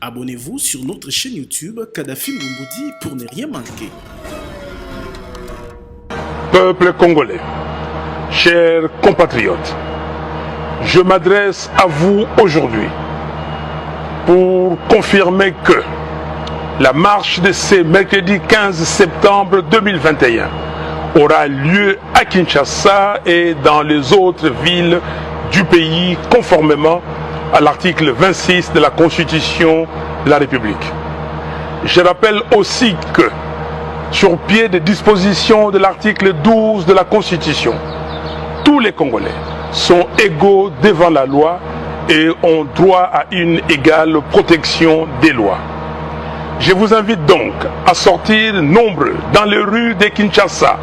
Abonnez-vous sur notre chaîne YouTube Kadhafi Moumoudi pour ne rien manquer. Peuple congolais, chers compatriotes, je m'adresse à vous aujourd'hui pour confirmer que la marche de ce mercredi 15 septembre 2021 aura lieu à Kinshasa et dans les autres villes du pays conformément à l'article 26 de la Constitution de la République. Je rappelle aussi que, sur pied des dispositions de l'article 12 de la Constitution, tous les Congolais sont égaux devant la loi et ont droit à une égale protection des lois. Je vous invite donc à sortir nombreux dans les rues de Kinshasa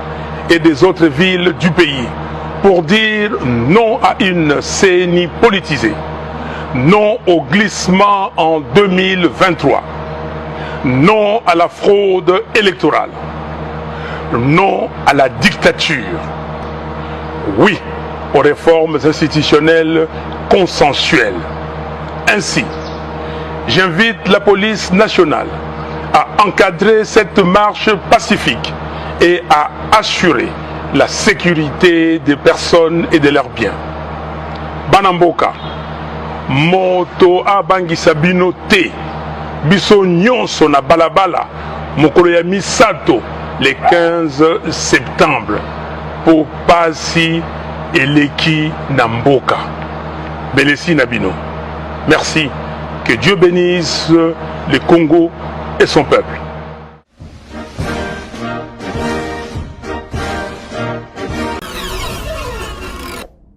et des autres villes du pays pour dire non à une CENI politisée, non au glissement en 2023, non à la fraude électorale, non à la dictature, oui aux réformes institutionnelles consensuelles. Ainsi, j'invite la police nationale à encadrer cette marche pacifique et à assurer la sécurité des personnes et de leurs biens. Banamboka, moto abangisa bino te, biso nyonso na balabala, mokolo ya misato, le 15 septembre, pour pasi eleki namboka. Belesi Nabino. Merci. Que Dieu bénisse le Congo et son peuple.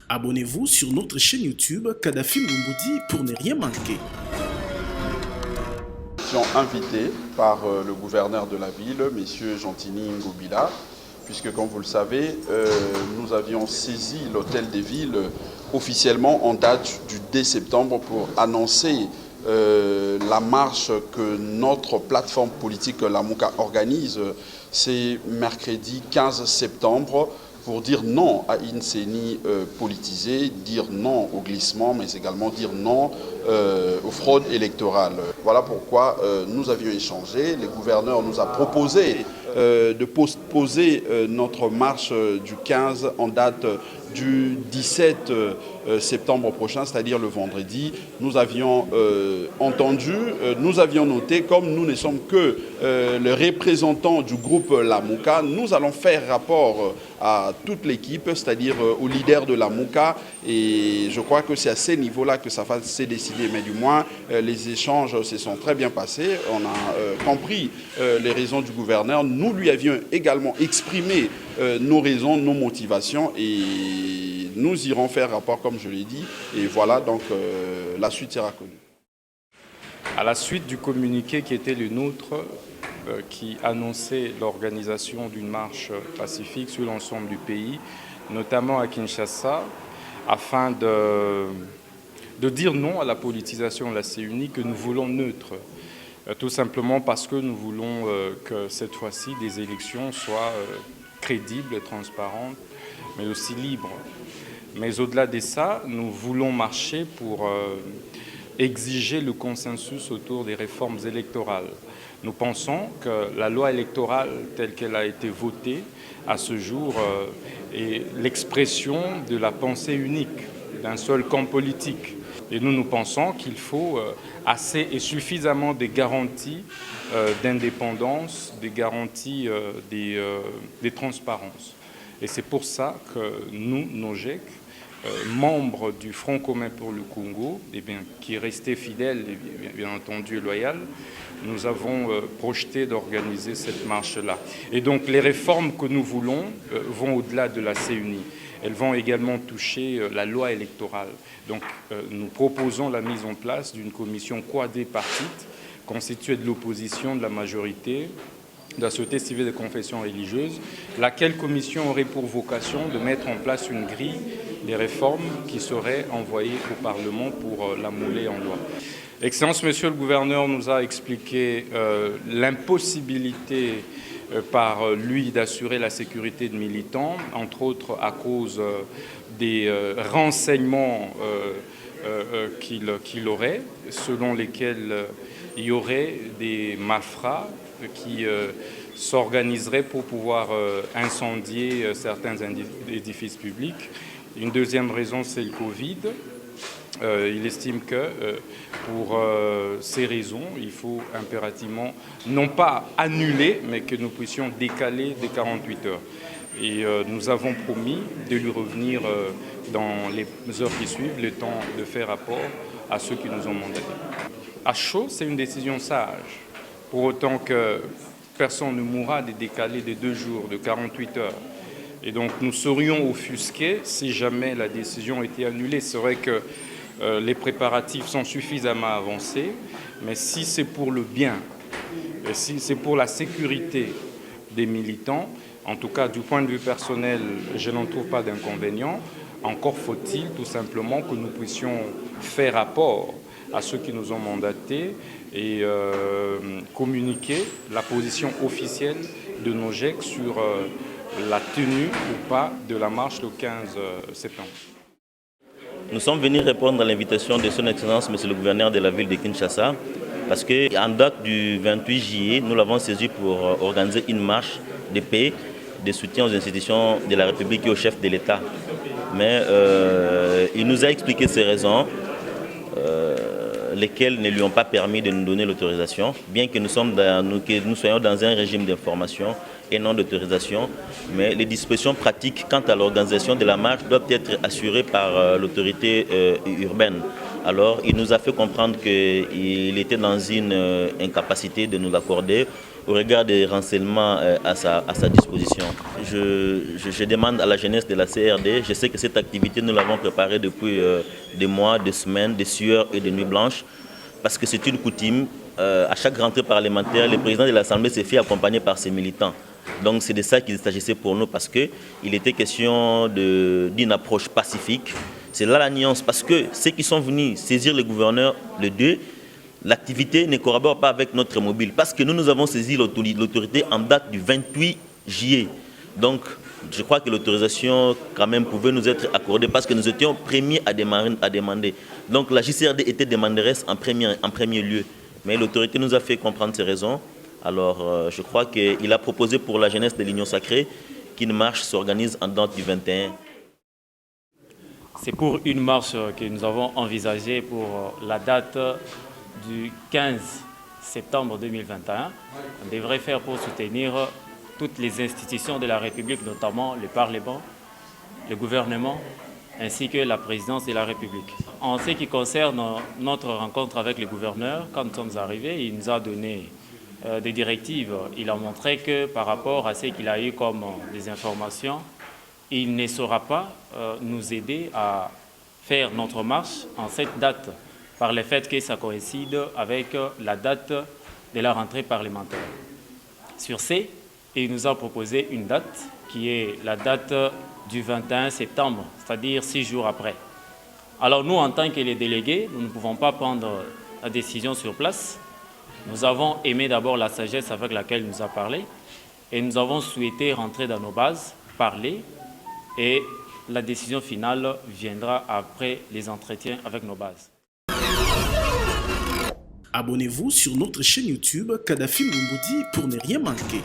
Abonnez-vous sur notre chaîne YouTube Kadhafi Moumoudi pour ne rien manquer. Nous sommes invités par le gouverneur de la ville, M. Gentini Ngobila, puisque comme vous le savez, nous avions saisi l'hôtel des villes officiellement en date du 2 septembre pour annoncer la marche que notre plateforme politique Lamuka organise, c'est mercredi 15 septembre, pour dire non à une CENI politisée, dire non au glissement, mais également dire non aux fraudes électorales. Voilà pourquoi nous avions échangé. Le gouverneur nous a proposé de postposer notre marche du 15 en date du 17 septembre prochain, c'est-à-dire le vendredi. Nous avions entendu, nous avions noté, comme nous ne sommes que le représentant du groupe Lamuka, nous allons faire rapport à toute l'équipe, c'est-à-dire aux leaders de Lamuka, et je crois que c'est à ce niveau-là que ça va se décider, mais du moins les échanges se sont très bien passés, on a compris les raisons du gouverneur, nous lui avions également exprimé nos raisons, nos motivations, et nous irons faire rapport comme je l'ai dit, et voilà, donc la suite sera connue. À la suite du communiqué qui était le nôtre, qui annonçait l'organisation d'une marche pacifique sur l'ensemble du pays, notamment à Kinshasa, afin de dire non à la politisation de la CENI que nous voulons neutre. Tout simplement parce que nous voulons que cette fois-ci des élections soient crédibles et transparentes, mais aussi libres. Mais au-delà de ça, nous voulons marcher pour exiger le consensus autour des réformes électorales. Nous pensons que la loi électorale telle qu'elle a été votée à ce jour est l'expression de la pensée unique d'un seul camp politique. Et nous pensons qu'il faut assez et suffisamment de garanties d'indépendance, des garanties des transparences. Et c'est pour ça que nous, NOJEC, membres du Front commun pour le Congo, qui est resté fidèle et bien entendu loyal, nous avons projeté d'organiser cette marche-là. Et donc les réformes que nous voulons vont au-delà de la CENI. Elles vont également toucher la loi électorale. Donc nous proposons la mise en place d'une commission quadripartite constituée de l'opposition, de la majorité, de la société civile et des confessions religieuses, laquelle commission aurait pour vocation de mettre en place une grille des réformes qui seraient envoyées au Parlement pour la mouler en loi. Excellence, Monsieur le Gouverneur nous a expliqué l'impossibilité par lui d'assurer la sécurité de militants, entre autres à cause des renseignements qu'il aurait, selon lesquels il y aurait des malfrats qui s'organiseraient pour pouvoir incendier certains édifices publics. Une deuxième raison, c'est le Covid. Il estime que pour ces raisons, il faut impérativement non pas annuler, mais que nous puissions décaler de 48 heures. Et nous avons promis de lui revenir dans les heures qui suivent, le temps de faire rapport à ceux qui nous ont mandatés. À chaud, c'est une décision sage. Pour autant que personne ne mourra de décaler de 2 jours, de 48 heures. Et donc nous serions offusqués si jamais la décision était annulée. C'est vrai que les préparatifs sont suffisamment avancés, mais si c'est pour le bien, et si c'est pour la sécurité des militants, en tout cas du point de vue personnel, je n'en trouve pas d'inconvénient. Encore faut-il tout simplement que nous puissions faire rapport à ceux qui nous ont mandatés et communiquer la position officielle de nos GEC sur la tenue ou pas de la marche le 15 septembre. Nous sommes venus répondre à l'invitation de Son Excellence, Monsieur le gouverneur de la ville de Kinshasa, parce qu'en date du 28 juillet, nous l'avons saisi pour organiser une marche de paix, de soutien aux institutions de la République et au chef de l'État. Mais il nous a expliqué ses raisons, lesquelles ne lui ont pas permis de nous donner l'autorisation, bien que nous soyons dans un régime d'information et non d'autorisation. Mais les dispositions pratiques quant à l'organisation de la marche doivent être assurées par l'autorité urbaine. Alors, il nous a fait comprendre qu'il était dans une incapacité de nous l'accorder au regard des renseignements à sa disposition. Je demande à la jeunesse de la CRD, je sais que cette activité, nous l'avons préparée depuis des mois, des semaines, des sueurs et des nuits blanches, parce que c'est une coutume. À chaque rentrée parlementaire, le président de l'Assemblée s'est fait accompagner par ses militants. Donc c'est de ça qu'il s'agissait pour nous, parce qu'il était question d'une approche pacifique. C'est là la nuance, parce que ceux qui sont venus saisir le gouverneur le 2, l'activité ne corrobore pas avec notre mobile, parce que nous avons saisi l'autorité en date du 28 juillet. Donc je crois que l'autorisation quand même pouvait nous être accordée, parce que nous étions premiers à demander. Donc la JCRD était demanderesse en premier lieu. Mais l'autorité nous a fait comprendre ses raisons. Alors je crois qu'il a proposé pour la jeunesse de l'Union Sacrée qu'une marche s'organise en date du 21. C'est pour une marche que nous avons envisagée pour la date du 15 septembre 2021. On devrait faire pour soutenir toutes les institutions de la République, notamment le Parlement, le gouvernement, ainsi que la présidence de la République. En ce qui concerne notre rencontre avec le gouverneur, quand nous sommes arrivés, il nous a donné des directives. Il a montré que par rapport à ce qu'il a eu comme des informations, il ne saura pas nous aider à faire notre marche en cette date, par le fait que ça coïncide avec la date de la rentrée parlementaire. Sur ce, il nous a proposé une date qui est la date du 21 septembre, c'est-à-dire 6 jours après. Alors nous, en tant que les délégués, nous ne pouvons pas prendre la décision sur place. Nous avons aimé d'abord la sagesse avec laquelle il nous a parlé et nous avons souhaité rentrer dans nos bases, parler, et la décision finale viendra après les entretiens avec nos bases. Abonnez-vous sur notre chaîne YouTube Kadhafi Moumoudi pour ne rien manquer.